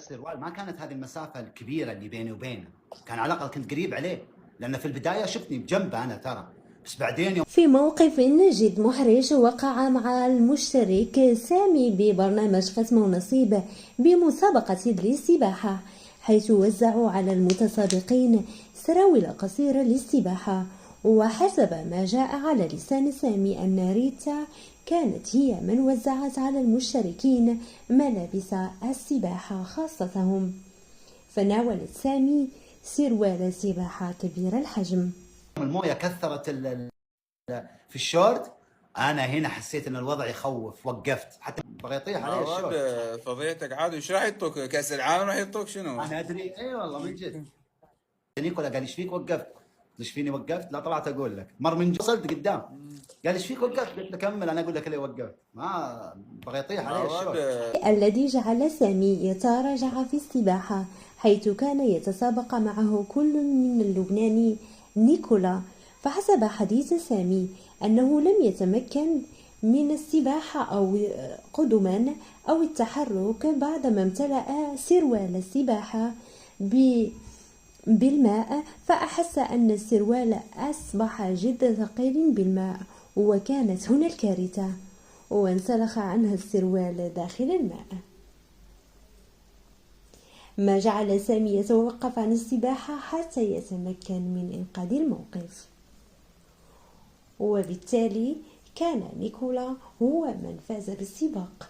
السروال ما كانت هذه المسافة الكبيرة اللي بيني وبينه، كان على الأقل كنت قريب عليه، لأن في البداية شفتني بجنبه أنا ترى، بس بعدين يوم في موقف جد محرج وقع مع المشترك سامي ببرنامج ختم ونصيب بمسابقة للسباحة، حيث وزعوا على المتسابقين سراويل قصيرة للسباحة. وحسب ما جاء على لسان سامي أن ريتا كانت هي من وزعت على المشتركين ملابس السباحة خاصتهم، فناولت سامي سروال سباحة كبير الحجم. الموية كثرت في الشورت، أنا هنا حسيت إن الوضع يخوف، وقفت حتى بغى يطيح علي الشورت. فضيتك عاد وش راح يعطوك؟ كأس العالم راح يعطوك شنو؟ أنا أدري، إي والله من جد. نيكولا قال إيش فيك وقفت؟ ايش فيني وقفت؟ لا طلعت اقول لك، مر من وصلت قدام قال ايش فيك وقفت؟ قلت له كمل انا اقول لك ليه وقفت، ما بغى يطيح علي الشوط. الذي جعل سامي يتراجع في السباحة، حيث كان يتسابق معه كل من اللبناني نيكولا. فحسب حديث سامي أنه لم يتمكن من السباحة أو قدما أو التحرك بعدما امتلأ سروال السباحة بالماء، فأحس أن السروال أصبح جد ثقيل بالماء، وكانت هنا الكارثة، وانسلخ عنها السروال داخل الماء، ما جعل سامي يتوقف عن السباحة حتى يتمكن من إنقاذ الموقف. وبالتالي كان نيكولا هو من فاز بالسباق.